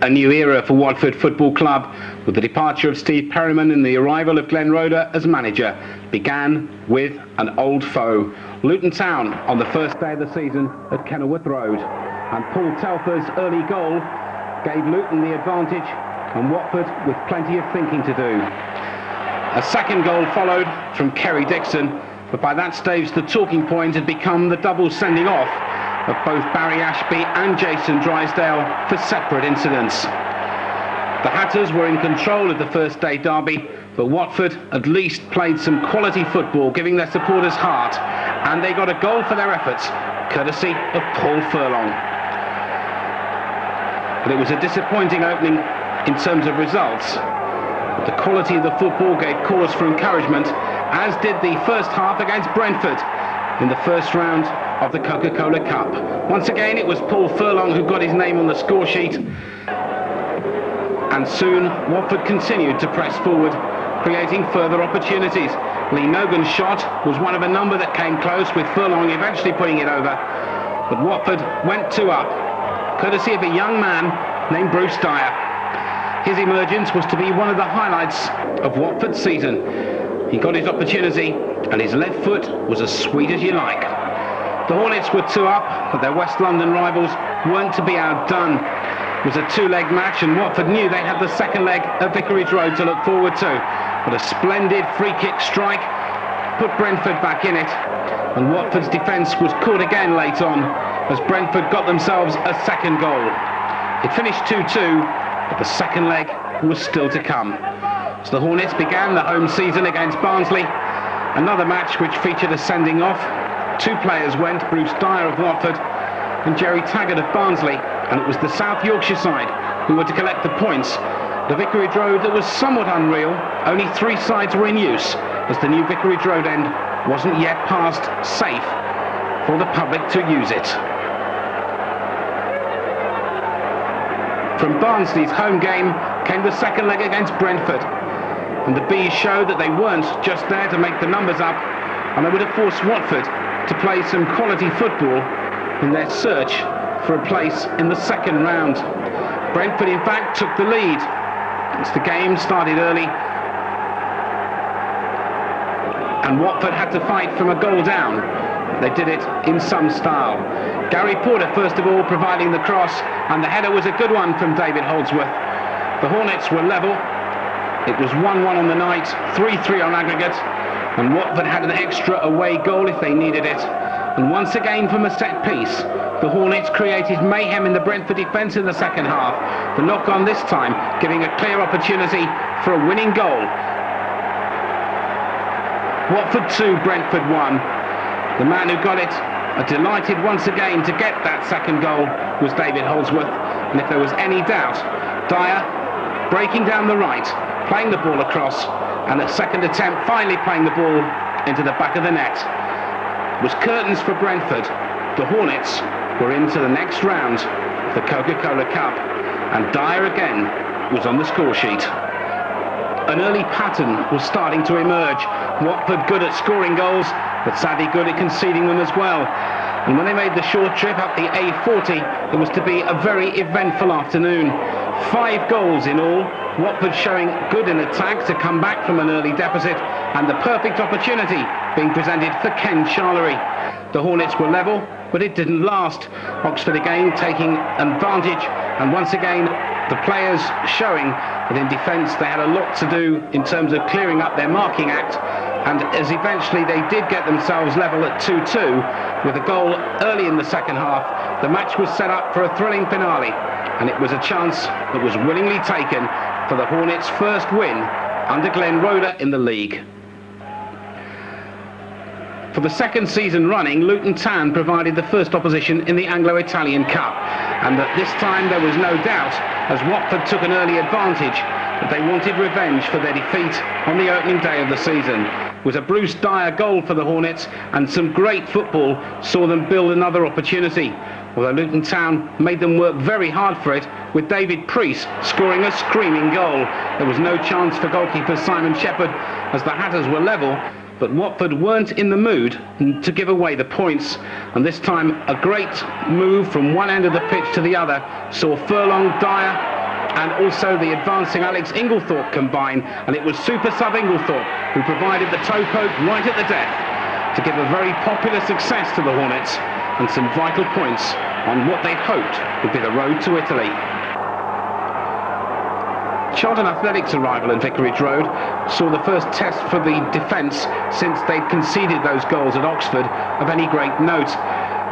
A new era for Watford Football Club, with the departure of Steve Perryman and the arrival of Glenn Roeder as manager, began with an old foe. Luton Town on the first day of the season at Kenilworth Road. And Paul Telfer's early goal gave Luton the advantage, and Watford with plenty of thinking to do. A second goal followed from Kerry Dixon, but by that stage the talking point had become the double sending off of both Barry Ashby and Jason Drysdale for separate incidents. The Hatters were in control of the first day derby, but Watford at least played some quality football, giving their supporters heart, and they got a goal for their efforts, courtesy of Paul Furlong. But it was a disappointing opening in terms of results. The quality of the football gave cause for encouragement, as did the first half against Brentford in the first round of the Coca-Cola Cup. Once again, it was Paul Furlong who got his name on the score sheet, and soon Watford continued to press forward, creating further opportunities. Lee Nogan's shot was one of a number that came close, with Furlong eventually putting it over, but Watford went 2 up, courtesy of a young man named Bruce Dyer. His emergence was to be one of the highlights of Watford's season. He got his opportunity, and his left foot was as sweet as you like. The Hornets were 2 up, but their West London rivals weren't to be outdone. It was a 2-leg match, and Watford knew they had the second leg at Vicarage Road to look forward to. But a splendid free kick strike put Brentford back in it, and Watford's defence was caught again late on, as Brentford got themselves a second goal. It finished 2-2, but the second leg was still to come. So the Hornets began the home season against Barnsley, another match which featured a sending off. 2 players went, Bruce Dyer of Watford and Jerry Taggart of Barnsley, and it was the South Yorkshire side who were to collect the points. The Vicarage Road that was somewhat unreal, only 3 sides were in use, as the new Vicarage Road end wasn't yet passed safe for the public to use it. From Barnsley's home game came the second leg against Brentford, and the Bees showed that they weren't just there to make the numbers up, and they would have forced Watford to play some quality football in their search for a place in the second round. Brentford in fact took the lead as the game started early, and Watford had to fight from a goal down. They did it in some style. Gary Porter first of all providing the cross, and the header was a good one from David Holdsworth. The Hornets were level. It was 1-1 on the night, 3-3 on aggregate, and Watford had an extra away goal if they needed it. And once again from a set piece, the Hornets created mayhem in the Brentford defence in the second half. The knock-on this time giving a clear opportunity for a winning goal. Watford 2, Brentford 1. The man who got it, delighted once again to get that second goal, was David Holdsworth. And if there was any doubt, Dyer breaking down the right, playing the ball across, and at second attempt finally playing the ball into the back of the net. It was curtains for Brentford. The Hornets were into the next round of the Coca-Cola Cup, and Dyer again was on the score sheet. An early pattern was starting to emerge. Watford good at scoring goals, but sadly good at conceding them as well. And when they made the short trip up the A40, it was to be a very eventful afternoon. 5 goals in all, Watford showing good in attack to come back from an early deficit, and the perfect opportunity being presented for Ken Charlery. The Hornets were level, but it didn't last. Oxford again taking advantage, and once again the players showing that in defence they had a lot to do in terms of clearing up their marking act, and as eventually they did get themselves level at 2-2 with a goal early in the second half, the match was set up for a thrilling finale, and it was a chance that was willingly taken for the Hornets' first win under Glenn Roeder in the league. For the second season running, Luton Town provided the first opposition in the Anglo-Italian Cup, and at this time there was no doubt, as Watford took an early advantage, that they wanted revenge for their defeat on the opening day of the season. It was a Bruce Dyer goal for the Hornets, and some great football saw them build another opportunity, although Luton Town made them work very hard for it, with David Priest scoring a screaming goal. There was no chance for goalkeeper Simon Shepherd, as the Hatters were level, but Watford weren't in the mood to give away the points, and this time a great move from one end of the pitch to the other saw Furlong, Dyer and also the advancing Alex Inglethorpe combine, and it was super sub Inglethorpe who provided the toe poke right at the death to give a very popular success to the Hornets and some vital points on what they'd hoped would be the road to Italy. Charlton Athletic's arrival at Vicarage Road saw the first test for the defence since they'd conceded those goals at Oxford of any great note,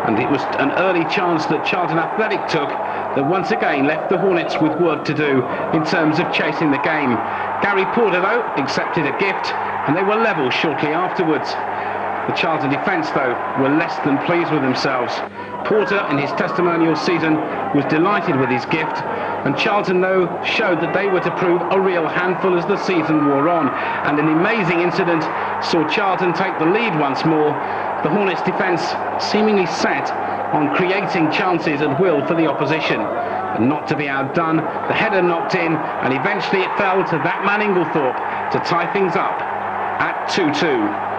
and it was an early chance that Charlton Athletic took that once again left the Hornets with work to do in terms of chasing the game. Gary Porter, though, accepted a gift, and they were level shortly afterwards. The Charlton defence, though, were less than pleased with themselves. Porter, in his testimonial season, was delighted with his gift, and Charlton, though, showed that they were to prove a real handful as the season wore on, and an amazing incident saw Charlton take the lead once more. The Hornets' defence seemingly set on creating chances at will for the opposition. And not to be outdone, the header knocked in, and eventually it fell to that man Inglethorpe to tie things up at 2-2.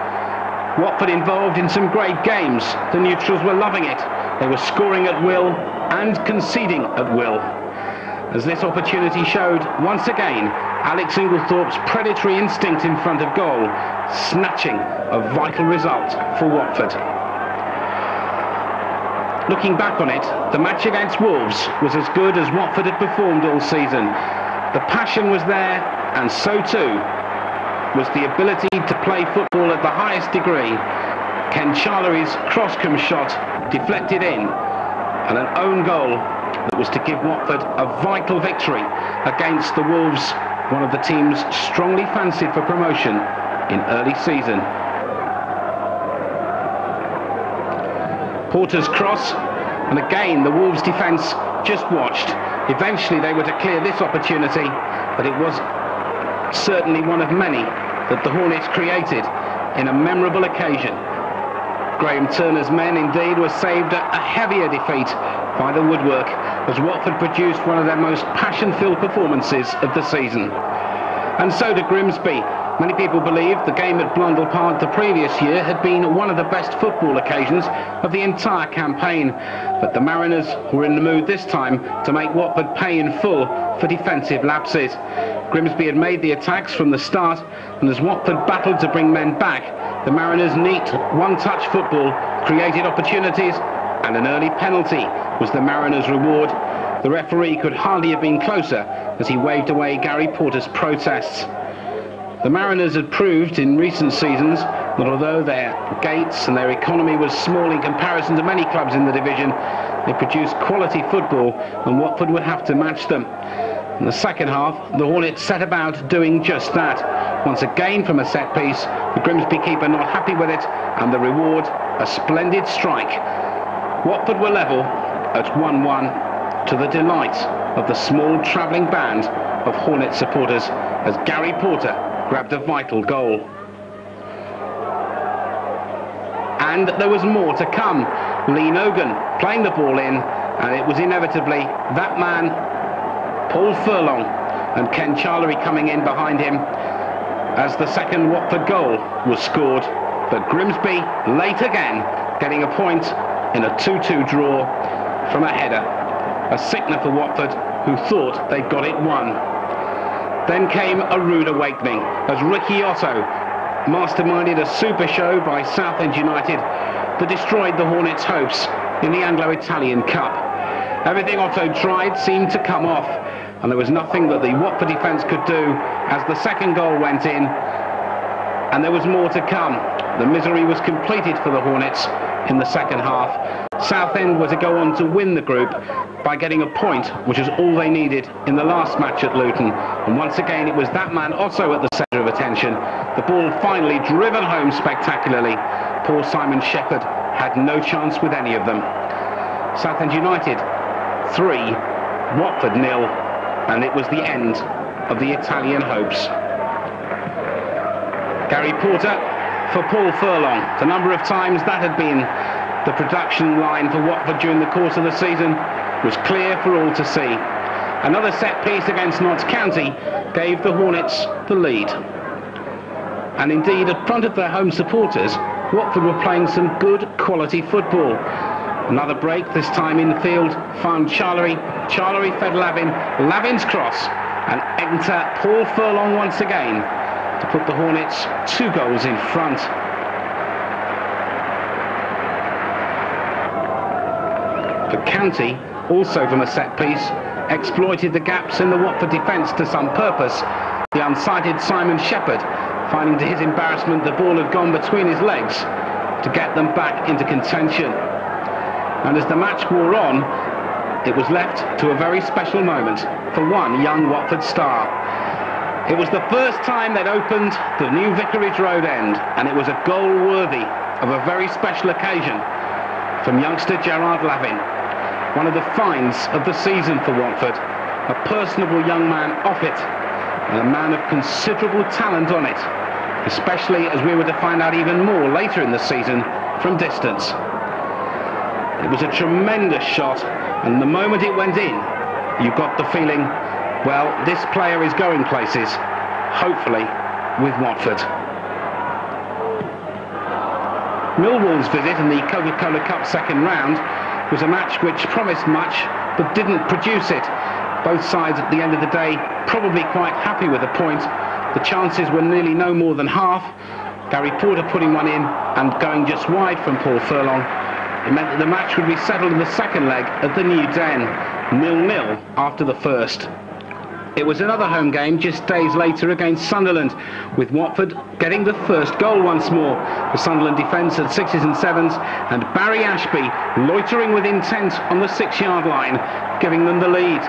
Watford involved in some great games. The neutrals were loving it. They were scoring at will and conceding at will. As this opportunity showed, once again, Alex Inglethorpe's predatory instinct in front of goal, snatching a vital result for Watford. Looking back on it, the match against Wolves was as good as Watford had performed all season. The passion was there, and so too was the ability to play football at the highest degree. Ken Charlery's cross-comb shot deflected in, and an own goal that was to give Watford a vital victory against the Wolves, one of the teams strongly fancied for promotion in early season. Porter's cross, and again the Wolves defence just watched. Eventually they were to clear this opportunity, but it was certainly one of many that the Hornets created in a memorable occasion. Graham Turner's men indeed were saved a heavier defeat by the woodwork as Watford produced one of their most passion-filled performances of the season. And so to Grimsby. Many people believe the game at Blundell Park the previous year had been one of the best football occasions of the entire campaign, but the Mariners were in the mood this time to make Watford pay in full for defensive lapses. Grimsby had made the attacks from the start, and as Watford battled to bring men back, the Mariners' neat one-touch football created opportunities, and an early penalty was the Mariners' reward. The referee could hardly have been closer as he waved away Gary Porter's protests. The Mariners had proved in recent seasons that although their gates and their economy was small in comparison to many clubs in the division, they produced quality football, and Watford would have to match them. In the second half, the Hornets set about doing just that. Once again from a set piece, the Grimsby keeper not happy with it, and the reward, a splendid strike. Watford were level at 1-1 to the delight of the small travelling band of Hornet supporters as Gary Porter grabbed a vital goal. And there was more to come. Lee Nogan playing the ball in, and it was inevitably that man, Paul Furlong, and Ken Charlery coming in behind him as the second Watford goal was scored. But Grimsby late again, getting a point in a 2-2 draw from a header. A sickener for Watford, who thought they'd got it won. Then came a rude awakening as Ricky Otto masterminded a super show by Southend United that destroyed the Hornets' hopes in the Anglo-Italian Cup. Everything Otto tried seemed to come off, and there was nothing that the Watford defence could do as the second goal went in, and there was more to come. The misery was completed for the Hornets in the second half. Southend were to go on to win the group by getting a point, which is all they needed in the last match at Luton. And once again, it was that man also at the centre of attention. The ball finally driven home spectacularly. Poor Simon Shepherd had no chance with any of them. Southend United 3, Watford 0, and it was the end of the Italian hopes. Gary Porter for Paul Furlong. The number of times that had been the production line for Watford during the course of the season was clear for all to see. Another set piece against Notts County gave the Hornets the lead. And indeed, in front of their home supporters, Watford were playing some good quality football. Another break, this time in the field, found Charlery. Charlery fed Levine. Levine's cross, and enter Paul Furlong once again to put the Hornets 2 goals in front. The County, also from a set piece, exploited the gaps in the Watford defence to some purpose. The unsighted Simon Shepherd, finding to his embarrassment the ball had gone between his legs, to get them back into contention. And as the match wore on, it was left to a very special moment for one young Watford star. It was the first time they'd opened the new Vicarage Road end, and it was a goal worthy of a very special occasion from youngster Gerard Levine, one of the finds of the season for Watford, a personable young man off it, and a man of considerable talent on it, especially as we were to find out even more later in the season from distance. It was a tremendous shot, and the moment it went in, you got the feeling, well, this player is going places, hopefully with Watford. Millwall's visit in the Coca-Cola Cup second round was a match which promised much but didn't produce it. Both sides at the end of the day probably quite happy with the point. The chances were nearly no more than half. Gary Porter putting one in and going just wide from Paul Furlong. It meant that the match would be settled in the second leg at the New Den, 0-0 after the first. It was another home game just days later against Sunderland, with Watford getting the first goal once more. The Sunderland defence at 6s and 7s, and Barry Ashby loitering with intent on the 6-yard line, giving them the lead.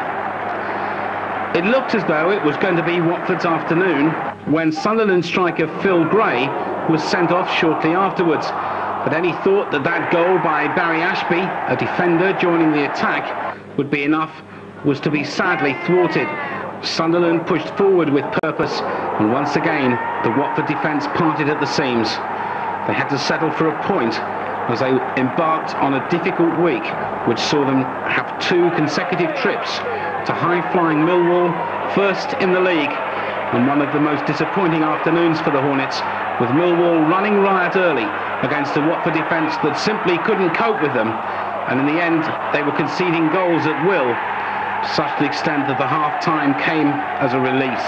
It looked as though it was going to be Watford's afternoon when Sunderland striker Phil Gray was sent off shortly afterwards. But any thought that that goal by Barry Ashby, a defender joining the attack, would be enough was to be sadly thwarted. Sunderland pushed forward with purpose, and once again the Watford defence parted at the seams. They had to settle for a point as they embarked on a difficult week, which saw them have 2 consecutive trips to high-flying Millwall, first in the league, and one of the most disappointing afternoons for the Hornets, with Millwall running riot early against a Watford defence that simply couldn't cope with them, and in the end they were conceding goals at will, to such an extent that the half-time came as a release.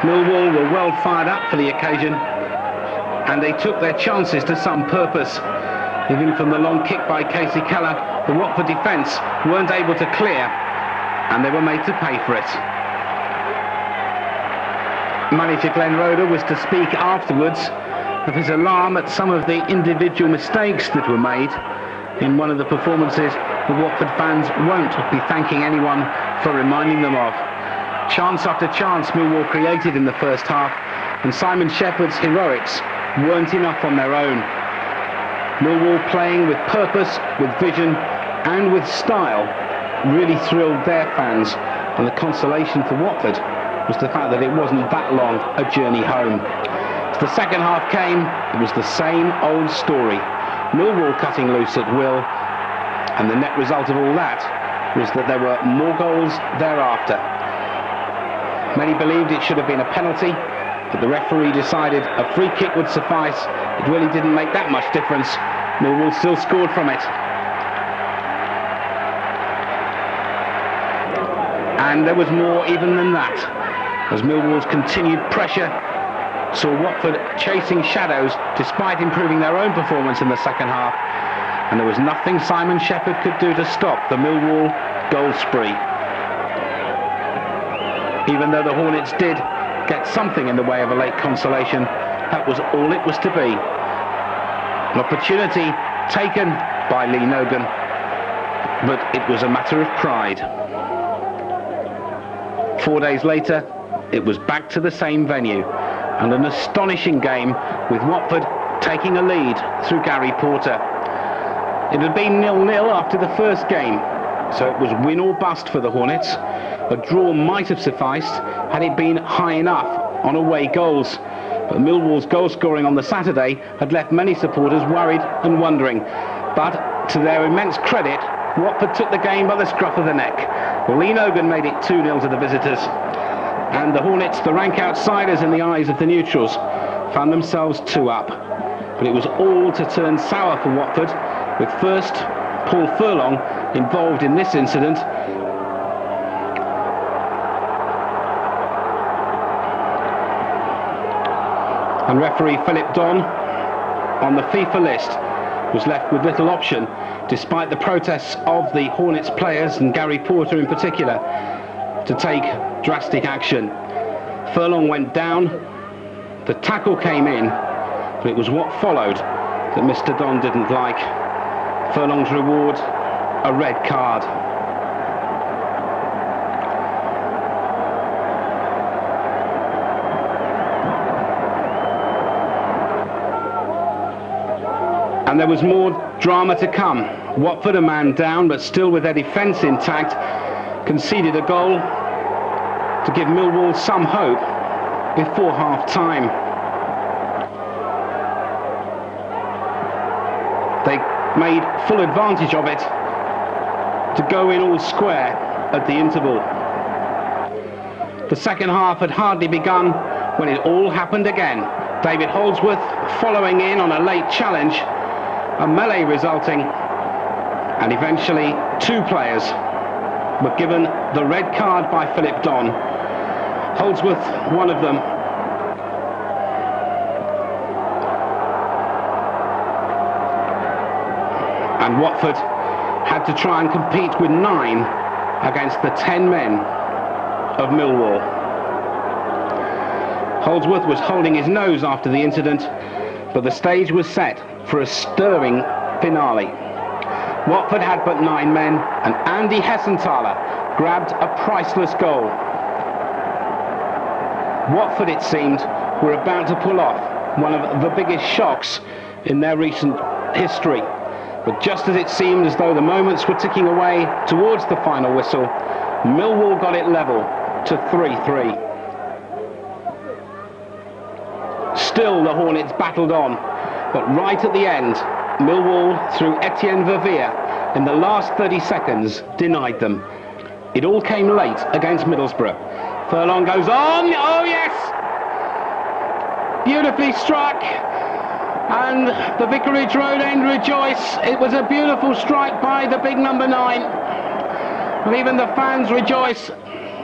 Millwall were well fired up for the occasion, and they took their chances to some purpose. Even from the long kick by Casey Keller, the Watford defence weren't able to clear, and they were made to pay for it. Manager Glenn Roeder was to speak afterwards of his alarm at some of the individual mistakes that were made in one of the performances the Watford fans won't be thanking anyone for reminding them of. Chance after chance Millwall created in the first half, and Simon Shepherd's heroics weren't enough on their own. Millwall playing with purpose, with vision and with style really thrilled their fans, and the consolation for Watford was the fact that it wasn't that long a journey home. As the second half came, it was the same old story. Millwall cutting loose at will, and the net result of all that was that there were more goals thereafter. Many believed it should have been a penalty, but the referee decided a free kick would suffice. It really didn't make that much difference. Millwall still scored from it. And there was more even than that, as Millwall's continued pressure saw Watford chasing shadows despite improving their own performance in the second half, and there was nothing Simon Shepherd could do to stop the Millwall goal spree. Even though the Hornets did get something in the way of a late consolation, that was all it was to be. An opportunity taken by Lee Nogan, but it was a matter of pride. 4 days later, it was back to the same venue, and an astonishing game with Watford taking a lead through Gary Porter. It had been 0-0 after the first game, so it was win or bust for the Hornets. A draw might have sufficed had it been high enough on away goals, but Millwall's goal scoring on the Saturday had left many supporters worried and wondering. But to their immense credit, Watford took the game by the scruff of the neck. Lee Nogan made it 2-0 to the visitors, and the Hornets, the rank outsiders in the eyes of the neutrals, found themselves 2 up. but it was all to turn sour for Watford, with first Paul Furlong involved in this incident. And referee Philip Don, on the FIFA list, was left with little option, despite the protests of the Hornets players, and Gary Porter in particular, to take drastic action. Furlong went down, the tackle came in, but it was what followed that Mr. Don didn't like. Furlong's reward, a red card. And there was more drama to come. Watford, a man down, but still with their defence intact, conceded a goal to give Millwall some hope before half-time. They made full advantage of it to go in all square at the interval. The second half had hardly begun when it all happened again. David Holdsworth following in on a late challenge, a melee resulting, and eventually two players were given the red card by Philip Don. Holdsworth, one of them. And Watford had to try and compete with 9 against the 10 men of Millwall. Holdsworth was holding his nose after the incident, but the stage was set for a stirring finale. Watford had but 9 men, and Andy Hessenthaler grabbed a priceless goal. Watford, it seemed, were about to pull off one of the biggest shocks in their recent history. But just as it seemed as though the moments were ticking away towards the final whistle, Millwall got it level to 3-3. Still the Hornets battled on, but right at the end, Millwall, through Etienne Verveer, in the last 30 seconds, denied them. It all came late against Middlesbrough. Furlong goes on, oh yes! Beautifully struck, and the Vicarage Road end rejoice. It was a beautiful strike by the big number 9. And even the fans rejoice.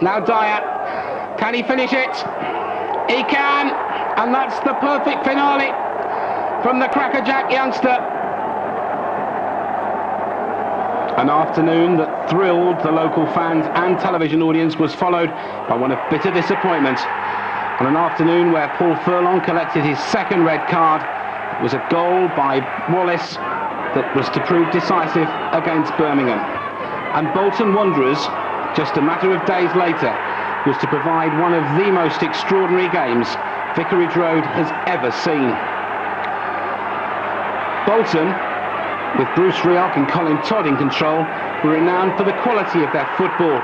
Now Dyer, can he finish it? He can, and that's the perfect finale from the crackerjack youngster. An afternoon that thrilled the local fans and television audience was followed by one of bitter disappointment. On an afternoon where Paul Furlong collected his second red card, it was a goal by Wallace that was to prove decisive against Birmingham. And Bolton Wanderers, just a matter of days later, was to provide one of the most extraordinary games Vicarage Road has ever seen. Bolton, with Bruce Rioch and Colin Todd in control, were renowned for the quality of their football.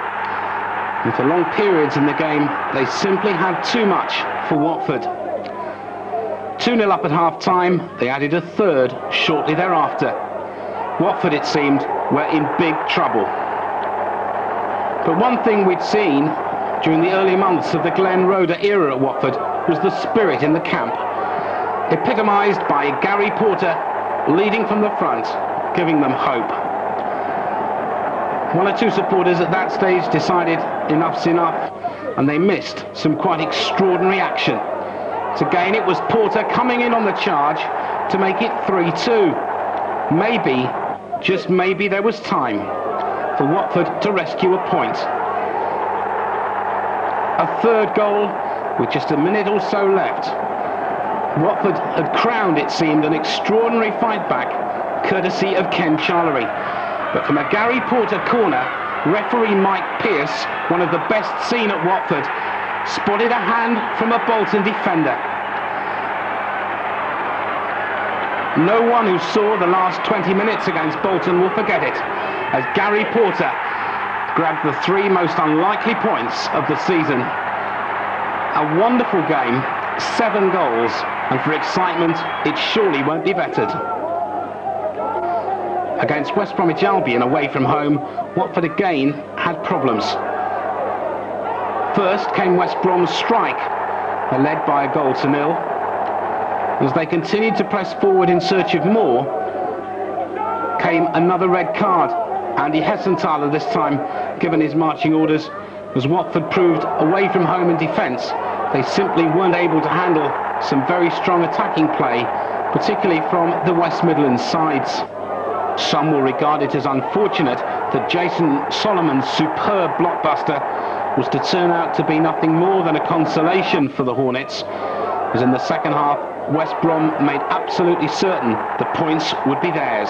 And for long periods in the game, they simply had too much for Watford. 2-0 up at half-time, they added a third shortly thereafter. Watford, it seemed, were in big trouble. But one thing we'd seen during the early months of the Glenn Roeder era at Watford was the spirit in the camp, epitomised by Gary Porter leading from the front, giving them hope. One or two supporters at that stage decided enough's enough, and they missed some quite extraordinary action. Again, it was Porter coming in on the charge to make it 3-2. Maybe, just maybe, there was time for Watford to rescue a point. A third goal with just a minute or so left. Watford had crowned, it seemed, an extraordinary fight back, courtesy of Ken Charlery. But from a Gary Porter corner, referee Mike Pearce, one of the best seen at Watford, spotted a hand from a Bolton defender. No one who saw the last 20 minutes against Bolton will forget it, as Gary Porter grabbed the 3 most unlikely points of the season. A wonderful game, 7 goals, and for excitement, it surely won't be bettered. Against West Bromwich Albion away from home, Watford again had problems. First came West Brom's strike. They're led by a 1-0. As they continued to press forward in search of more, came another red card. Andy Hessenthaler this time given his marching orders, as Watford proved away from home in defence. They simply weren't able to handle some very strong attacking play, particularly from the West Midlands sides. Some will regard it as unfortunate that Jason Solomon's superb blockbuster was to turn out to be nothing more than a consolation for the Hornets, as in the second half West Brom made absolutely certain the points would be theirs.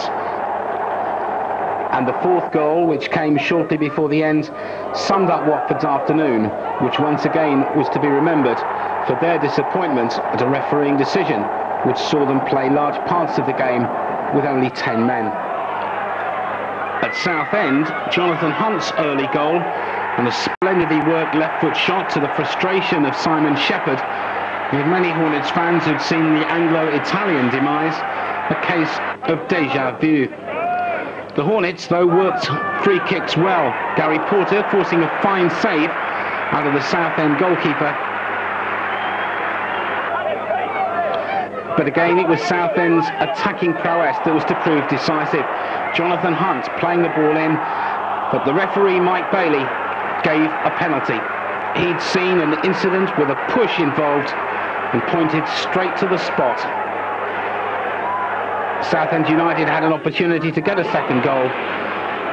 And the fourth goal, which came shortly before the end, summed up Watford's afternoon, which once again was to be remembered for their disappointment at a refereeing decision which saw them play large parts of the game with only 10 men. At Southend, Jonathan Hunt's early goal and a splendidly worked left-foot shot to the frustration of Simon Shepherd, with many Hornets fans who'd seen the Anglo-Italian demise a case of déjà vu. The Hornets, though, worked free kicks well. Gary Porter forcing a fine save out of the Southend goalkeeper. But again, it was Southend's attacking prowess that was to prove decisive. Jonathan Hunt playing the ball in, but the referee, Mike Bailey, gave a penalty. He'd seen an incident with a push involved and pointed straight to the spot. Southend United had an opportunity to get a second goal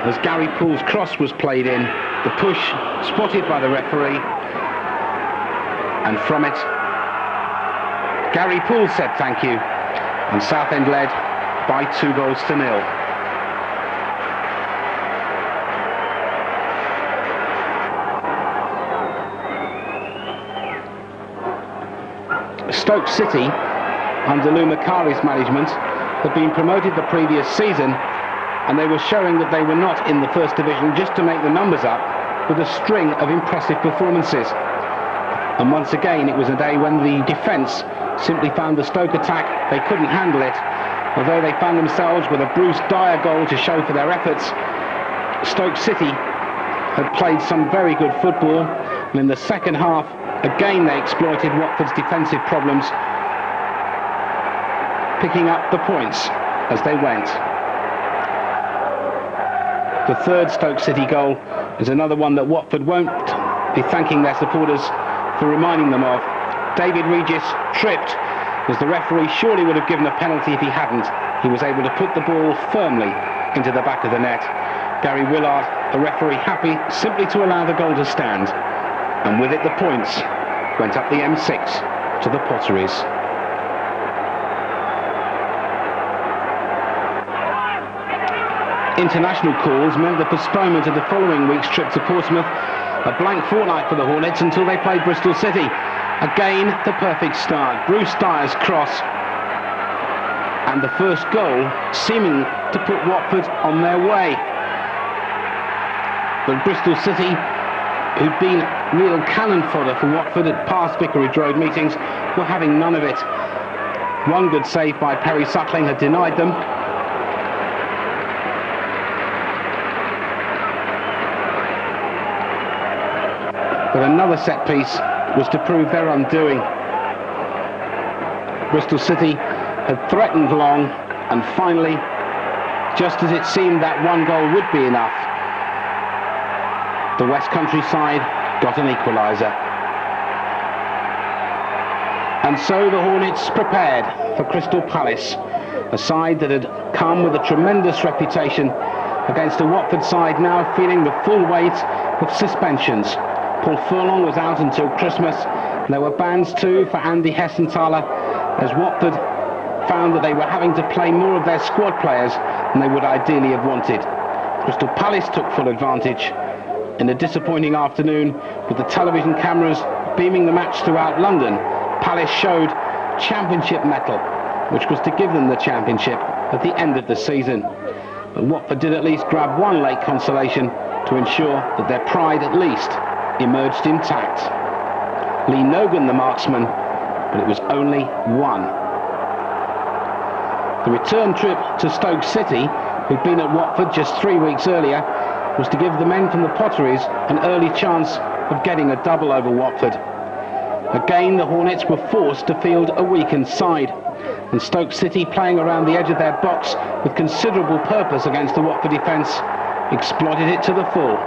as Gary Poole's cross was played in. The push spotted by the referee, and from it Gary Poole said thank you, and Southend led by 2-0. Stoke City, under Lou Macari's management, had been promoted the previous season, and they were showing that they were not in the first division just to make the numbers up, with a string of impressive performances. And once again, it was a day when the defence simply found the Stoke attack, they couldn't handle it. Although they found themselves with a Bruce Dyer goal to show for their efforts, Stoke City had played some very good football, and in the second half, again they exploited Watford's defensive problems, picking up the points as they went. The third Stoke City goal is another one that Watford won't be thanking their supporters for reminding them of. David Regis tripped, as the referee surely would have given a penalty if he hadn't. He was able to put the ball firmly into the back of the net. Gary Willard, the referee, happy simply to allow the goal to stand. And with it, the points went up the M6 to the Potteries. International calls meant the postponement of the following week's trip to Portsmouth, a blank fortnight for the Hornets until they played Bristol City. Again, the perfect start. Bruce Dyer's cross, and the first goal seeming to put Watford on their way. But Bristol City, who'd been real cannon fodder for Watford at past Vicarage Road meetings, were having none of it. One good save by Perry Suckling had denied them. But another set piece was to prove their undoing. Bristol City had threatened long, and finally, just as it seemed that one goal would be enough, the West Country side got an equaliser. And so the Hornets prepared for Crystal Palace, a side that had come with a tremendous reputation against a Watford side now feeling the full weight of suspensions. Paul Furlong was out until Christmas. There were bans too for Andy Hessenthaler, as Watford found that they were having to play more of their squad players than they would ideally have wanted. Crystal Palace took full advantage. In a disappointing afternoon, with the television cameras beaming the match throughout London, Palace showed championship mettle, which was to give them the championship at the end of the season. But Watford did at least grab one late consolation to ensure that their pride at least emerged intact. Lee Nogan, the marksman, but it was only one. The return trip to Stoke City, who'd been at Watford just 3 weeks earlier, was to give the men from the Potteries an early chance of getting a double over Watford. Again, the Hornets were forced to field a weakened side. and Stoke City, playing around the edge of their box with considerable purpose against the Watford defence, exploited it to the full.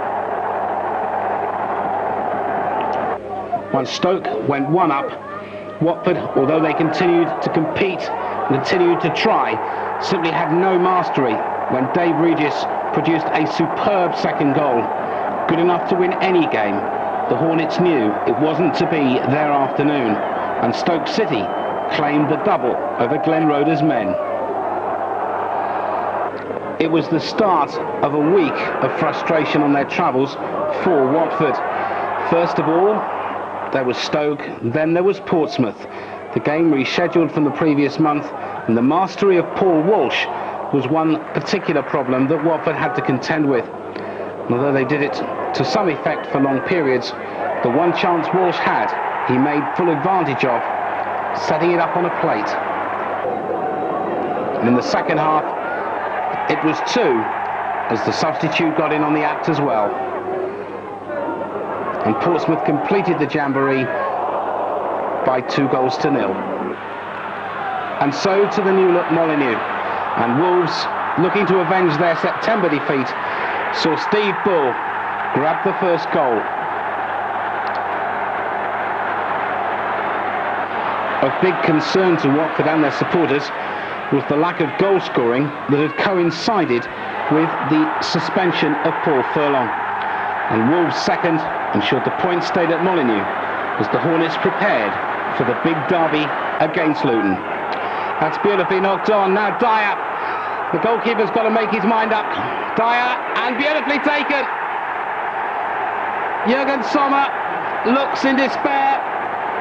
Once Stoke went one up, Watford, although they continued to compete and continued to try, simply had no mastery when Dave Regis produced a superb second goal. Good enough to win any game. The Hornets knew it wasn't to be their afternoon, and Stoke City claimed the double over Glenn Roeder's men. It was the start of a week of frustration on their travels for Watford. First of all, there was Stoke, then there was Portsmouth. The game rescheduled from the previous month, and the mastery of Paul Walsh was one particular problem that Watford had to contend with. And although they did it to some effect for long periods, the one chance Walsh had, he made full advantage of, setting it up on a plate. And in the second half, it was 2, as the substitute got in on the act as well. And Portsmouth completed the jamboree by 2-0. And so to the new look Molineux. And Wolves, looking to avenge their September defeat, saw Steve Bull grab the first goal. Of big concern to Watford and their supporters was the lack of goal scoring that had coincided with the suspension of Paul Furlong. And Wolves second ensured the point stayed at Molineux as the Hornets prepared for the big derby against Luton. That's beautifully knocked on. Now Dyer, the goalkeeper's got to make his mind up. Dyer, and beautifully taken. Jürgen Sommer looks in despair,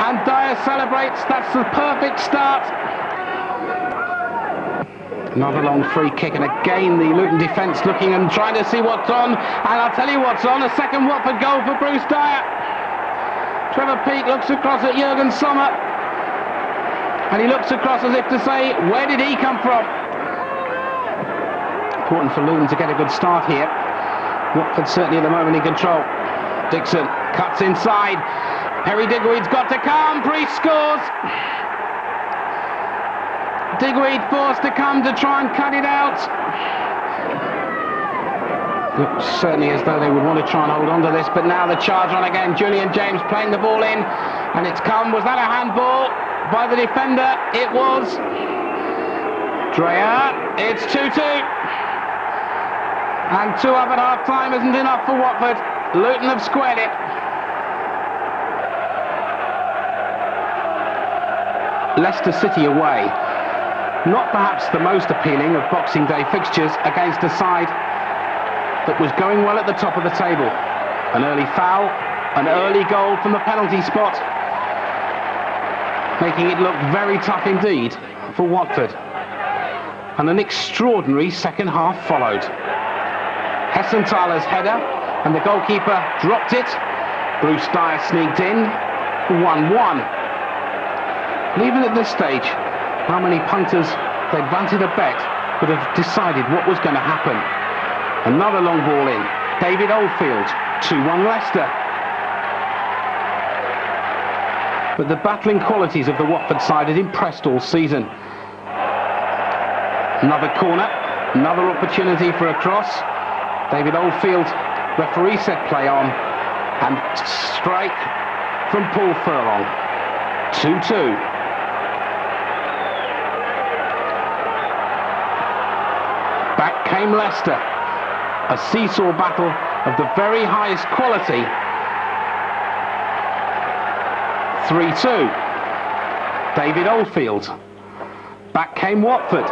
and Dyer celebrates. That's the perfect start. Another long free kick, and again the Luton defence looking and trying to see what's on. And I'll tell you what's on, a second Watford goal for Bruce Dyer. Trevor Peake looks across at Jürgen Sommer, and he looks across as if to say, where did he come from? Important for Luton to get a good start here. Watford certainly at the moment in control. Dixon cuts inside. Perry Digweed's got to come. Priest scores. Digweed forced to come to try and cut it out. Looks certainly as though they would want to try and hold on to this, but now the charge on again. Julian James playing the ball in, and it's come. Was that a handball by the defender? It was. Dreyer, it's 2-2. And 2 up at half-time isn't enough for Watford. Luton have squared it. Leicester City away. Not perhaps the most appealing of Boxing Day fixtures against a side that was going well at the top of the table. An early foul, an early goal from the penalty spot, making it look very tough indeed for Watford. And an extraordinary second half followed. Hessenthaler's header, and the goalkeeper dropped it. Bruce Dyer sneaked in, 1-1. And even at this stage, how many punters, if they'd wanted a bet, would have decided what was going to happen. Another long ball in. David Oldfield, 2-1 Leicester. But the battling qualities of the Watford side had impressed all season. Another corner, another opportunity for a cross. David Oldfield, referee set play on, and strike from Paul Furlong. 2-2. Back came Leicester. A seesaw battle of the very highest quality. 3-2. David Oldfield. Back came Watford.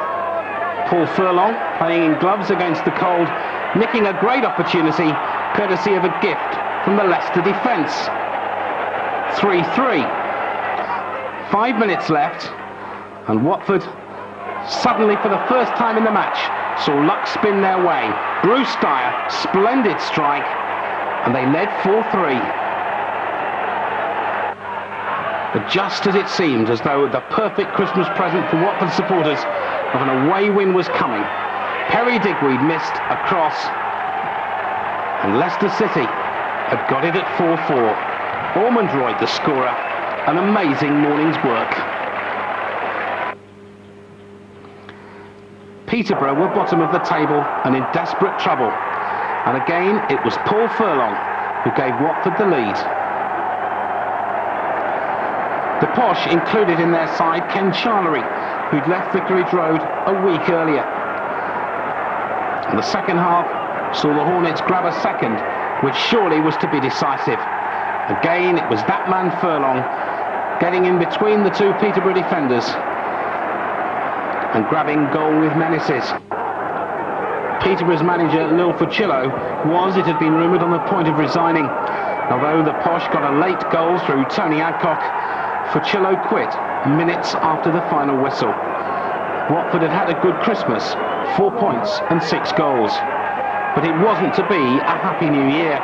Paul Furlong playing in gloves against the cold, nicking a great opportunity courtesy of a gift from the Leicester defence. 3-3. 5 minutes left, and Watford suddenly for the first time in the match saw luck spin their way. Bruce Dyer, splendid strike, and they led 4-3. But just as it seemed as though the perfect Christmas present for Watford supporters of an away win was coming, Perry Digweed missed a cross, and Leicester City had got it at 4-4. Ormond Royd, the scorer, an amazing morning's work. Peterborough were bottom of the table and in desperate trouble. And again, it was Paul Furlong who gave Watford the lead. The Posh included in their side Ken Charlery, who'd left Vicarage Road a week earlier. And the second half saw the Hornets grab a second, which surely was to be decisive. Again, it was that man Furlong getting in between the two Peterborough defenders and grabbing goal with menaces. Peterborough's manager, Lil Fucillo, was, it had been rumoured, on the point of resigning. Although the Posh got a late goal through Tony Adcock, Fucillo quit minutes after the final whistle. Watford had had a good Christmas, 4 points and 6 goals. But it wasn't to be a happy new year.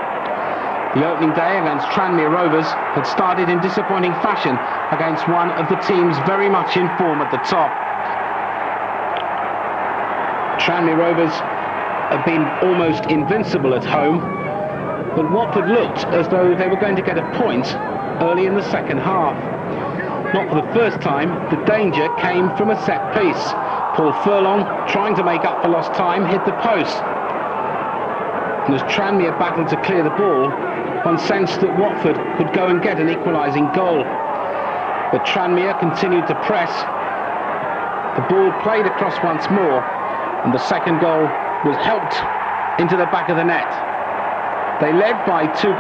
The opening day against Tranmere Rovers had started in disappointing fashion against one of the teams very much in form at the top. Tranmere Rovers have been almost invincible at home, but Watford looked as though they were going to get a point early in the second half. Not for the first time, the danger came from a set piece. Paul Furlong, trying to make up for lost time, hit the post. And as Tranmere battled to clear the ball, one sensed that Watford could go and get an equalising goal. But Tranmere continued to press. The ball played across once more, and the second goal was helped into the back of the net. They led by 2-0,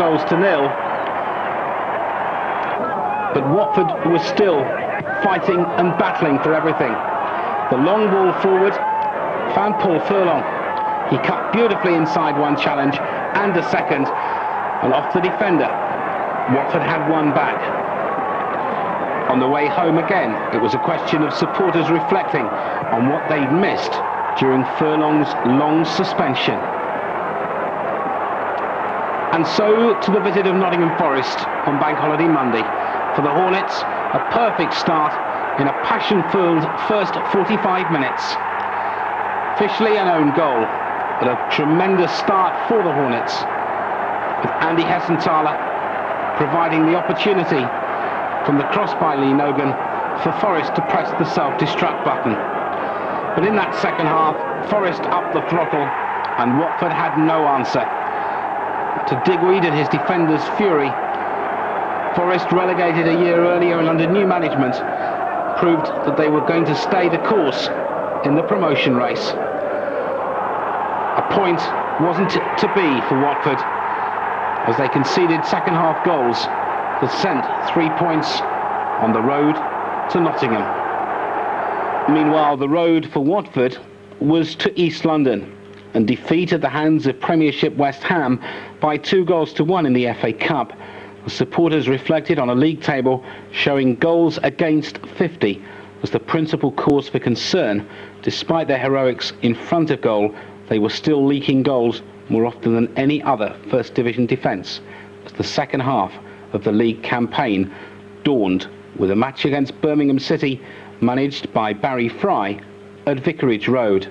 but Watford was still fighting and battling for everything. The long ball forward found Paul Furlong. He cut beautifully inside one challenge and a second, and off the defender. Watford had one back. On the way home again, it was a question of supporters reflecting on what they'd missed during Furlong's long suspension. And so to the visit of Nottingham Forest on Bank Holiday Monday. For the Hornets, a perfect start in a passion-filled first 45 minutes. Officially an own goal, but a tremendous start for the Hornets, with Andy Hessenthaler providing the opportunity from the cross by Lee Nogan for Forest to press the self-destruct button. But in that second half, Forest upped the throttle and Watford had no answer. To Digweed and his defenders' fury, Forest, relegated a year earlier and under new management, proved that they were going to stay the course in the promotion race. A point wasn't to be for Watford, as they conceded second half goals that sent 3 points on the road to Nottingham. Meanwhile, the road for Watford was to East London and defeat at the hands of Premiership West Ham by 2-1 in the FA Cup. The supporters reflected on a league table showing goals against 50 was the principal cause for concern. Despite their heroics in front of goal, they were still leaking goals more often than any other First Division defence, as the second half of the league campaign dawned with a match against Birmingham City managed by Barry Fry at Vicarage Road.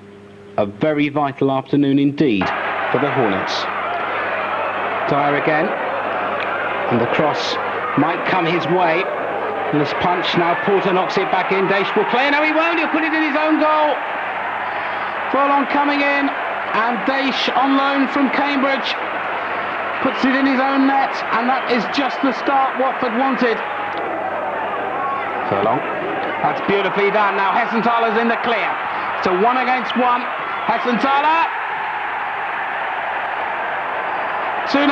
A very vital afternoon indeed for the Hornets. Dyer again, and the cross might come his way. This punch, now Porter knocks it back in. Daesh will clear. No, he won't. He'll put it in his own goal. Furlong coming in, and Daesh on loan from Cambridge puts it in his own net, and that is just the start Watford wanted. Furlong. That's beautifully done. Now Hessenthaler's in the clear. It's a 1 against 1. Hessenthaler. 2-0.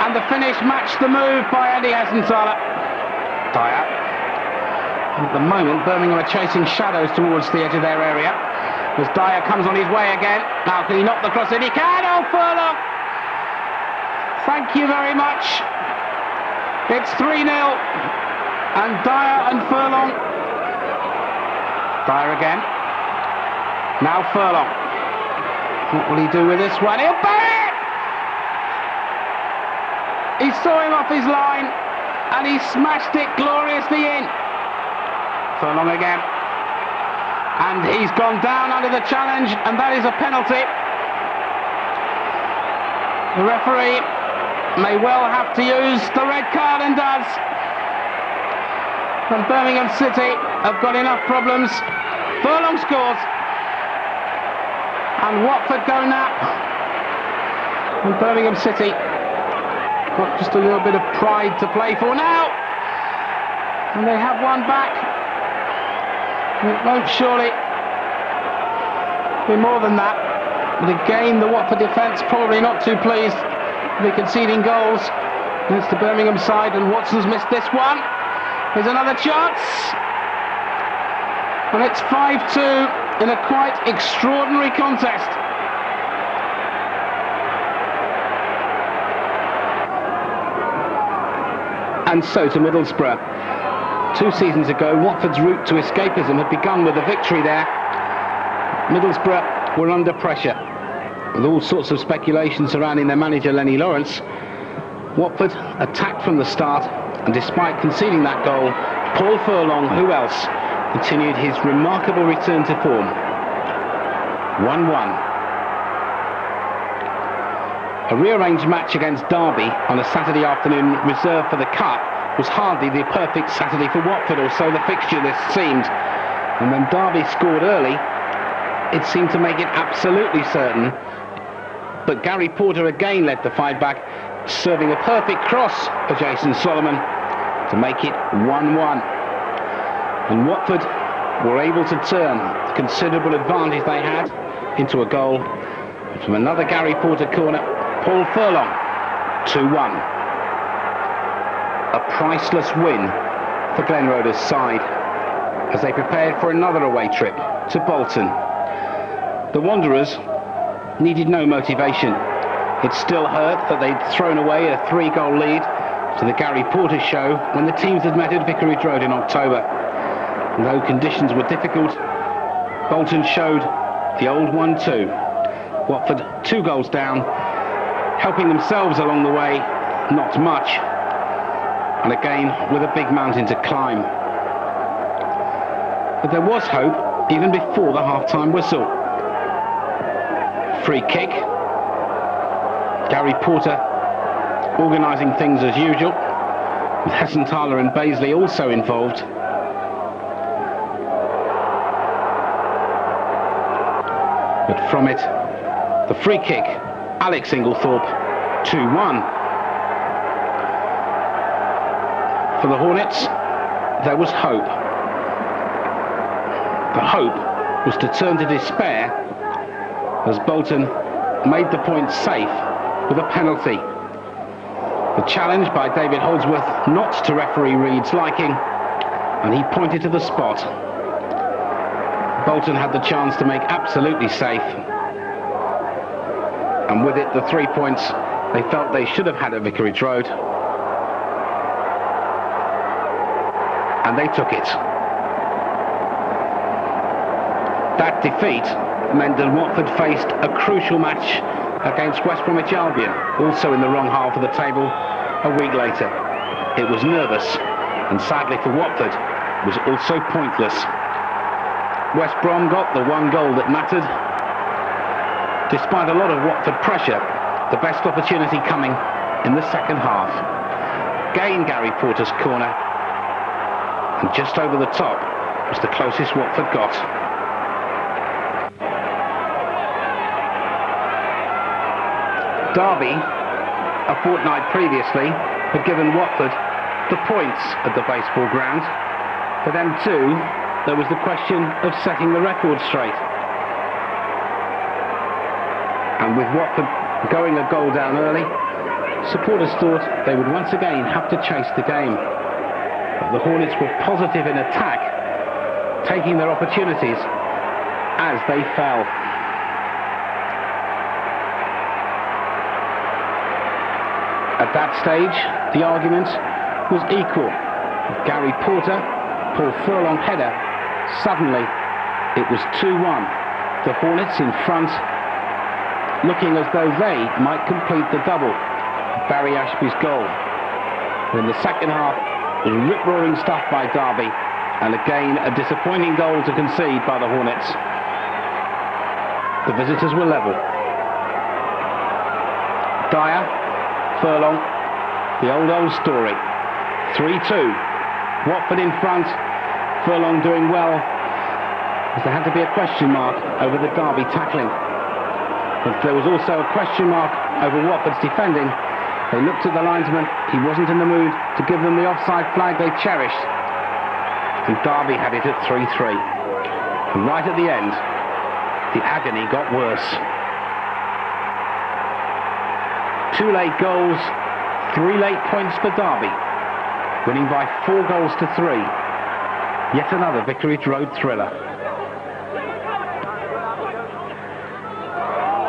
And the finish matched the move by Andy Hessenthaler. Dyer. At the moment, Birmingham are chasing shadows towards the edge of their area. As Dyer comes on his way again. Now can he knock the cross in? He can! Oh, Furlong! Thank you very much. It's 3-0. And Dyer and Furlong. Dyer again. Now Furlong. What will he do with this one? He'll bury it! He saw him off his line and he smashed it gloriously in. Furlong again. And he's gone down under the challenge, and that is a penalty. The referee may well have to use the red card, and does. And Birmingham City have got enough problems. Furlong scores. And Watford go nap. And Birmingham City got just a little bit of pride to play for now. And they have one back. It won't surely be more than that. But again, the Watford defence probably not too pleased with conceding goals against the Birmingham side, and Watson's missed this one. Here's another chance. And it's 5-2 in a quite extraordinary contest. And so to Middlesbrough. 2 seasons ago, Watford's route to escapism had begun with a victory there. Middlesbrough were under pressure, with all sorts of speculation surrounding their manager Lenny Lawrence. Watford attacked from the start, and despite conceding that goal, Paul Furlong, who else, continued his remarkable return to form. 1-1. A rearranged match against Derby on a Saturday afternoon reserved for the Cup was hardly the perfect Saturday for Watford, or so the fixture list seemed. And when Derby scored early, it seemed to make it absolutely certain. But Gary Porter again led the fight back, serving a perfect cross for Jason Solomon to make it 1-1. And Watford were able to turn the considerable advantage they had into a goal. From another Gary Porter corner, Paul Furlong, 2-1. A priceless win for Glenn Roeder's side as they prepared for another away trip to Bolton. The Wanderers needed no motivation. It still hurt that they'd thrown away a 3-goal lead to the Gary Porter show when the teams had met at Vicarage Road in October. And though conditions were difficult, Bolton showed the old 1-2. Watford 2 goals down, helping themselves along the way, not much. And again, with a big mountain to climb. But there was hope even before the half-time whistle. Free kick. Gary Porter organising things as usual, with Hessenthaler and Baisley also involved. But from it, the free kick, Alex Inglethorpe, 2-1. For the Hornets, there was hope. The hope was to turn to despair as Bolton made the point safe with a penalty. The challenge by David Holdsworth not to referee Reed's liking, and he pointed to the spot. Bolton had the chance to make absolutely safe, and with it the 3 points they felt they should have had at Vicarage Road. And they took it. That defeat meant that Watford faced a crucial match against West Bromwich Albion, also in the wrong half of the table, a week later. It was nervous, and sadly for Watford, was also pointless. West Brom got the 1 goal that mattered. Despite a lot of Watford pressure, the best opportunity coming in the second half. Again, Gary Porter's corner, and just over the top was the closest Watford got. Derby, a fortnight previously, had given Watford the points at the baseball ground. For them too, there was the question of setting the record straight. And with Watford going a goal down early, supporters thought they would once again have to chase the game. But the Hornets were positive in attack, taking their opportunities as they fell. At that stage, the argument was equal. With Gary Porter, Paul Furlong header, suddenly it was 2-1. The Hornets in front, looking as though they might complete the double. Barry Ashby's goal. In the second half, was rip-roaring stuff by Derby, and again a disappointing goal to concede by the Hornets. The visitors were level. Dyer, Furlong, the old story. 3-2. Watford in front, Furlong doing well, as there had to be a question mark over the Derby tackling. But there was also a question mark over Watford's defending. They looked at the linesman. He wasn't in the mood to give them the offside flag they cherished. And Derby had it at 3-3. And right at the end, the agony got worse. 2 late goals, 3 late points for Derby, winning by 4 goals to 3. Yet another Vicarage Road thriller.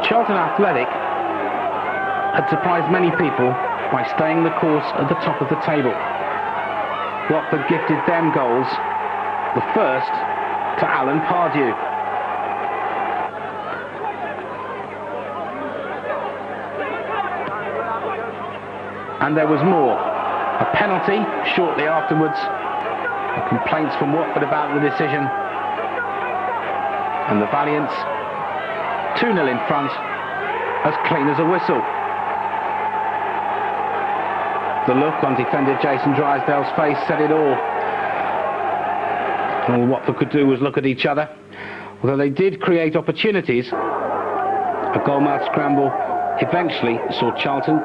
Charlton Athletic had surprised many people by staying the course at the top of the table. Watford gifted them goals, the first to Alan Pardew. And there was more. A penalty shortly afterwards. Complaints from Watford about the decision. And the Valiants 2-0 in front, as clean as a whistle. The look on defender Jason Drysdale's face said it all. All Watford could do was look at each other. Although they did create opportunities, a goalmouth scramble eventually saw Charlton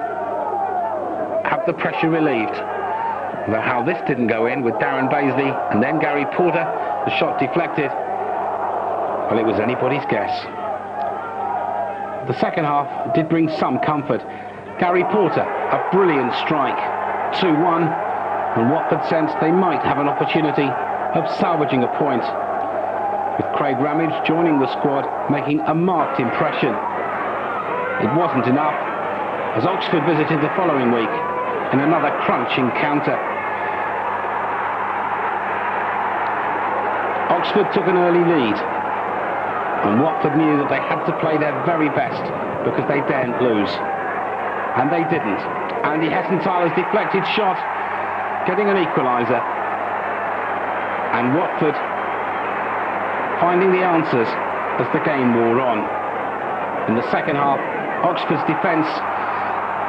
have the pressure relieved. Although how this didn't go in with Darren Baisley and then Gary Porter, the shot deflected, well, it was anybody's guess. The second half did bring some comfort. Gary Porter, a brilliant strike, 2-1, and Watford sensed they might have an opportunity of salvaging a point, with Craig Ramage joining the squad, making a marked impression. It wasn't enough, as Oxford visited the following week in another crunch encounter. Oxford took an early lead, and Watford knew that they had to play their very best because they daren't lose. And they didn't. Andy Hessenthaler's deflected shot getting an equaliser. And Watford finding the answers as the game wore on. In the second half, Oxford's defence,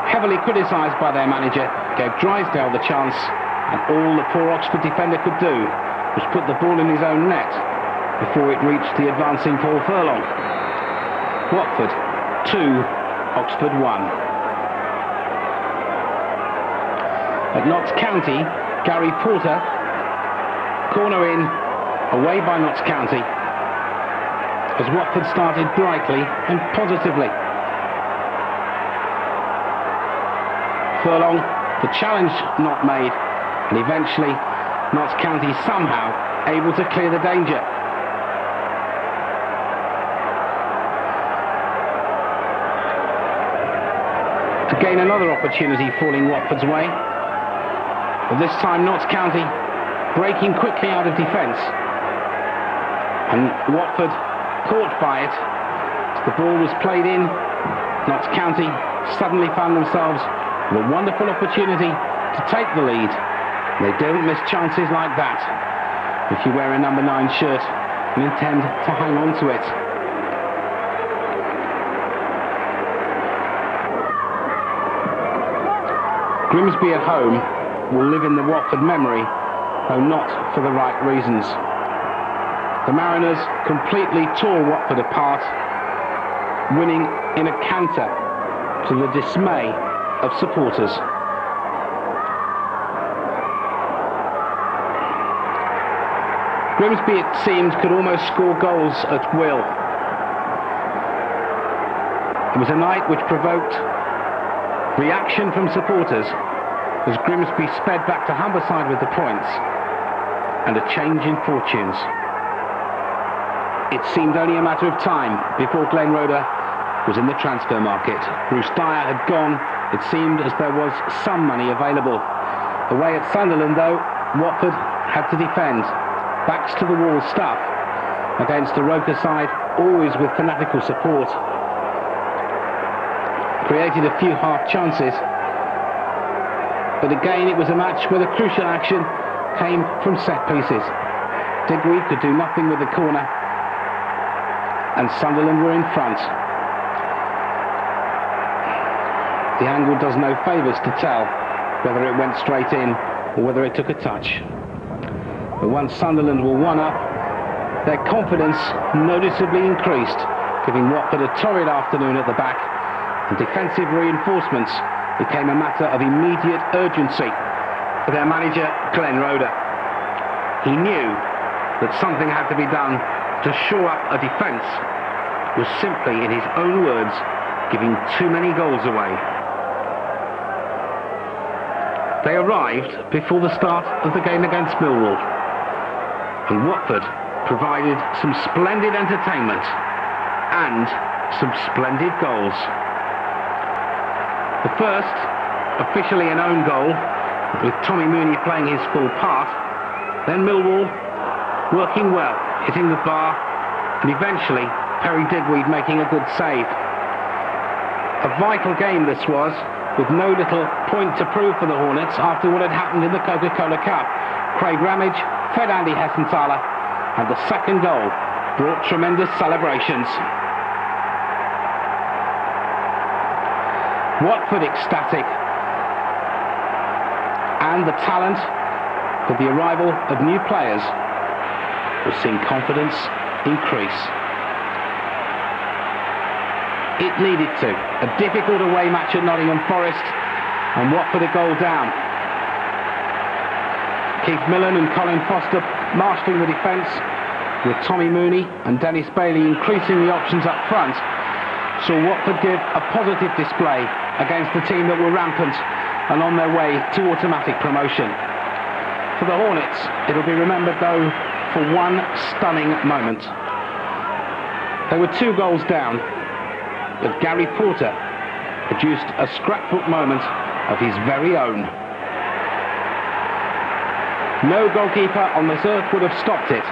heavily criticised by their manager, gave Drysdale the chance, and all the poor Oxford defender could do was put the ball in his own net before it reached the advancing Paul Furlong. Watford 2, Oxford 1. At Notts County, Gary Porter, corner in, away by Notts County, as Watford started brightly and positively. Furlong, the challenge not made, and eventually Notts County somehow able to clear the danger. Again, another opportunity falling Watford's way. But this time Notts County breaking quickly out of defence. And Watford caught by it. As the ball was played in, Notts County suddenly found themselves with a wonderful opportunity to take the lead. They don't miss chances like that if you wear a number 9 shirt and intend to hang on to it. Grimsby at home will live in the Watford memory, though not for the right reasons. The Mariners completely tore Watford apart, winning in a canter to the dismay of supporters. Grimsby, it seemed, could almost score goals at will. It was a night which provoked reaction from supporters as Grimsby sped back to Humberside with the points, and a change in fortunes. It seemed only a matter of time before Glenn Roeder was in the transfer market. Bruce Dyer had gone. It seemed as there was some money available. Away at Sunderland, though, Watford had to defend. Backs to the wall stuff against a Roker side always with fanatical support. Created a few half chances, but again it was a match where the crucial action came from set pieces. Digweed could do nothing with the corner, and Sunderland were in front. The angle does no favours to tell whether it went straight in or whether it took a touch. But once Sunderland were one up, their confidence noticeably increased giving Watford a torrid afternoon at the back, and defensive reinforcements became a matter of immediate urgency for their manager, Glenn Roeder. He knew that something had to be done to shore up a defence that was simply, in his own words, giving too many goals away. They arrived before the start of the game against Millwall, and Watford provided some splendid entertainment and some splendid goals. The first, officially an own goal, with Tommy Mooney playing his full part. Then Millwall working well, hitting the bar, and eventually Perry Digweed making a good save. A vital game this was, with no little point to prove for the Hornets after what had happened in the Coca-Cola Cup. Craig Ramage fed Andy Hessenthaler, and the second goal brought tremendous celebrations. Watford ecstatic, and the talent with the arrival of new players was seeing confidence increase. It needed to. A difficult away match at Nottingham Forest, and Watford a goal down. Keith Millen and Colin Foster marshalling the defence, with Tommy Mooney and Dennis Bailey increasing the options up front, saw Watford give a positive display against the team that were rampant and on their way to automatic promotion. For the Hornets, it'll be remembered though for one stunning moment. They were 2 goals down, but Gary Porter produced a scrapbook moment of his very own. No goalkeeper on this earth would have stopped it,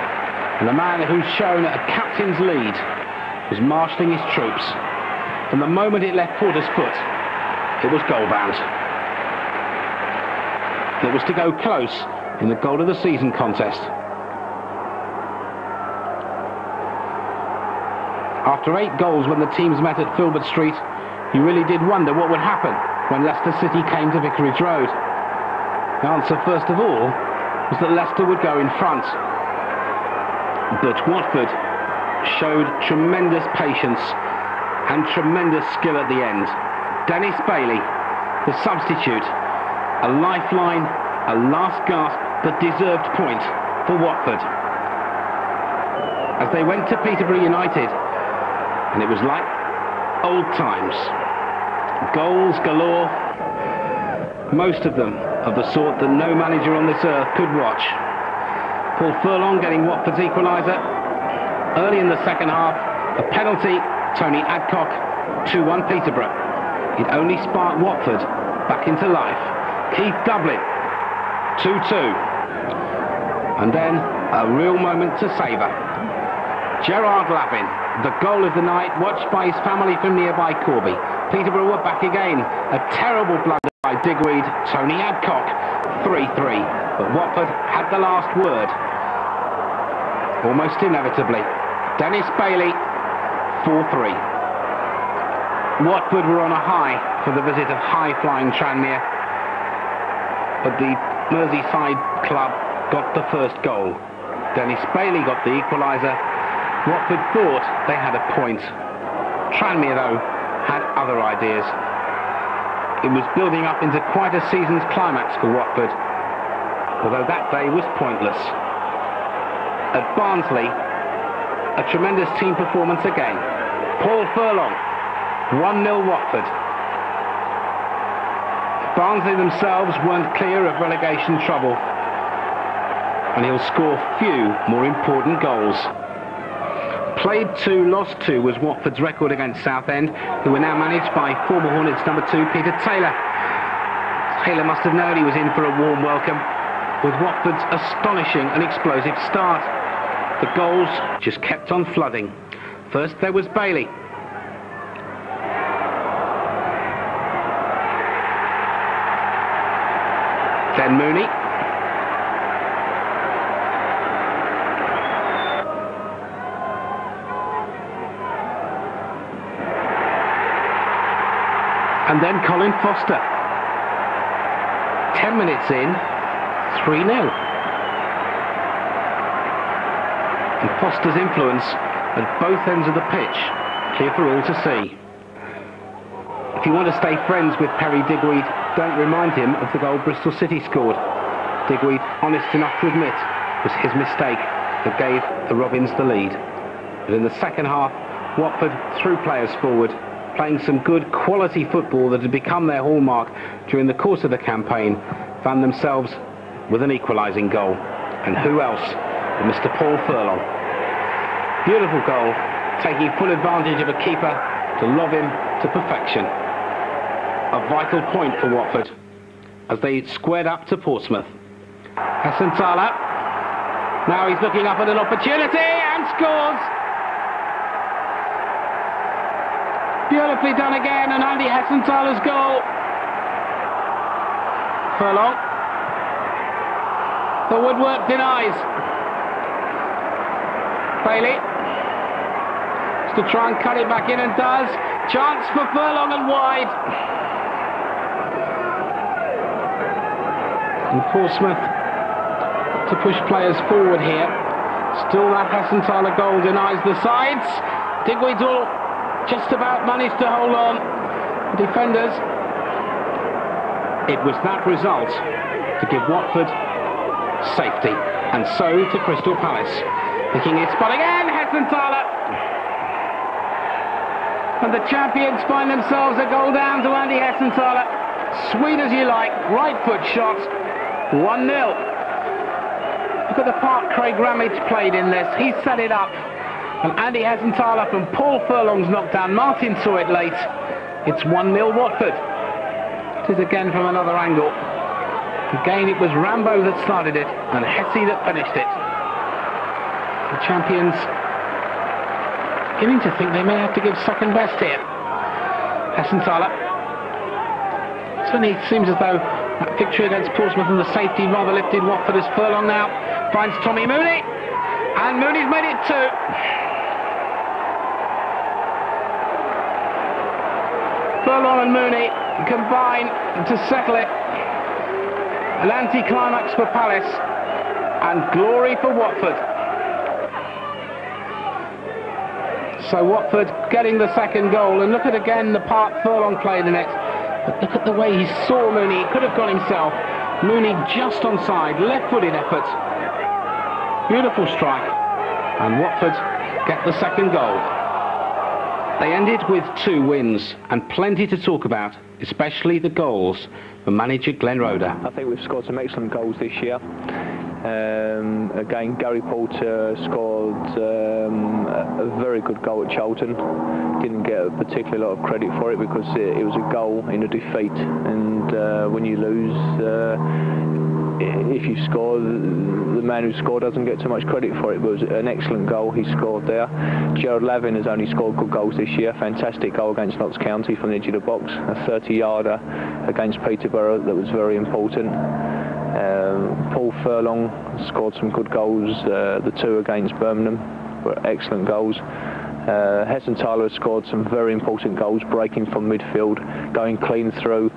and the man who's shown a captain's lead was marshalling his troops. From the moment it left Porter's foot, it was goal-bound. It was to go close in the goal of the season contest. After 8 goals when the teams met at Filbert Street, you really did wonder what would happen when Leicester City came to Vicarage Road. The answer, first of all, was that Leicester would go in front. But Watford showed tremendous patience and tremendous skill at the end. Dennis Bailey, the substitute, a lifeline, a last gasp but deserved point for Watford. As they went to Peterborough United, and it was like old times. Goals galore, most of them of the sort that no manager on this earth could watch. Paul Furlong getting Watford's equaliser. Early in the second half, a penalty, Tony Adcock, 2-1 Peterborough. It only sparked Watford back into life. Keith Dublin, 2-2. And then a real moment to savour. Gerard Levine, the goal of the night, watched by his family from nearby Corby. Peterborough were back again. A terrible blunder by Digweed. Tony Adcock, 3-3. But Watford had the last word. Almost inevitably. Dennis Bailey, 4-3. Watford were on a high for the visit of high-flying Tranmere, but the Merseyside club got the first goal. Dennis Bailey got the equaliser. Watford thought they had a point. Tranmere, though, had other ideas. It was building up into quite a season's climax for Watford, although that day was pointless. At Barnsley, a tremendous team performance again. Paul Furlong, 1-0 Watford. Barnsley themselves weren't clear of relegation trouble, and he'll score few more important goals. Played 2, lost 2 was Watford's record against Southend, who were now managed by former Hornets number 2 Peter Taylor. Taylor must have known he was in for a warm welcome with Watford's astonishing and explosive start. The goals just kept on flooding. First there was Bailey. Then Mooney. And then Colin Foster. 10 minutes in, 3-0. And Foster's influence at both ends of the pitch Here for all to see. If you want to stay friends with Perry Digweed, don't remind him of the goal Bristol City scored. Digweed, honest enough to admit, was his mistake that gave the Robins the lead. But in the second half, Watford threw players forward, playing some good quality football that had become their hallmark during the course of the campaign, found themselves with an equalising goal. And who else but Mr. Paul Furlong. Beautiful goal, taking full advantage of a keeper to lob him to perfection. A vital point for Watford as they squared up to Portsmouth. Hessenthaler, now he's looking up at an opportunity and scores! Beautifully done again, and Andy Hessenthaler's goal. Furlong. The woodwork denies. Bailey. To try and cut it back in, and does. Chance for Furlong and wide. And Portsmouth to push players forward here. Still that Hessenthaler goal denies the sides. Digweed just about managed to hold on. Defenders. It was that result to give Watford safety, and so to Crystal Palace. Picking his spot again, Hessenthaler. And the champions find themselves a goal down to Andy Hessenthaler. Sweet as you like, right foot shot, 1-0. Look at the part Craig Ramage played in this. He set it up. And Andy Hessenthaler from Paul Furlong's knockdown. Martin saw it late. It's 1-0 Watford. It is again from another angle. Again, it was Rambo that started it and Hesse that finished it. The champions beginning to think they may have to give second best here. Hessenthaler. Certainly seems as though that victory against Portsmouth and the safety rather lifted Watford, as Furlong now finds Tommy Mooney. And Mooney's made it too. Furlong and Mooney combine to settle it. An anti-climax for Palace and glory for Watford. So Watford getting the second goal, and look at again the part Furlong played in it. But look at the way he saw Mooney. He could have gone himself. Mooney just onside, left-footed effort. Beautiful strike. And Watford get the second goal. They ended with 2 wins and plenty to talk about, especially the goals for manager Glenn Roeder. I think we've scored some excellent goals this year. Again, Gary Porter scored a very good goal at Charlton. Didn't get a particular lot of credit for it because it was a goal in a defeat, and when you lose, if you score, the man who scored doesn't get too much credit for it. But it was an excellent goal he scored there. Gerard Levine has only scored good goals this year. Fantastic goal against Notts County from the edge of the box. A 30-yarder against Peterborough that was very important. Paul Furlong scored some good goals. The 2 against Birmingham were excellent goals. Hessenthaler has scored some very important goals, breaking from midfield, going clean through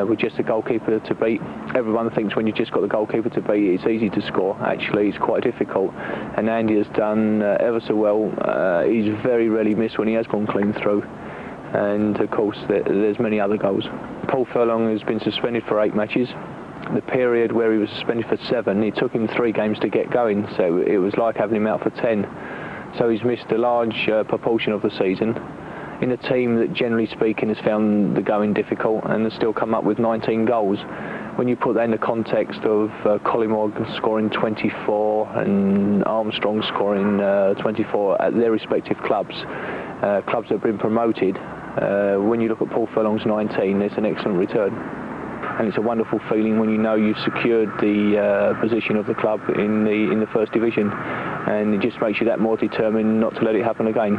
with just the goalkeeper to beat. Everyone thinks when you've just got the goalkeeper to beat, it's easy to score. Actually, it's quite difficult. And Andy has done ever so well. He's very rarely missed when he has gone clean through. And of course, there's many other goals. Paul Furlong has been suspended for 8 matches. The period where he was suspended for 7, it took him 3 games to get going, so it was like having him out for 10. So he's missed a large proportion of the season in a team that, generally speaking, has found the going difficult and has still come up with 19 goals. When you put that in the context of Collymore scoring 24 and Armstrong scoring 24 at their respective clubs that have been promoted, when you look at Paul Furlong's 19, it's an excellent return. And it's a wonderful feeling when you know you've secured the position of the club in the first division, and it just makes you that more determined not to let it happen again.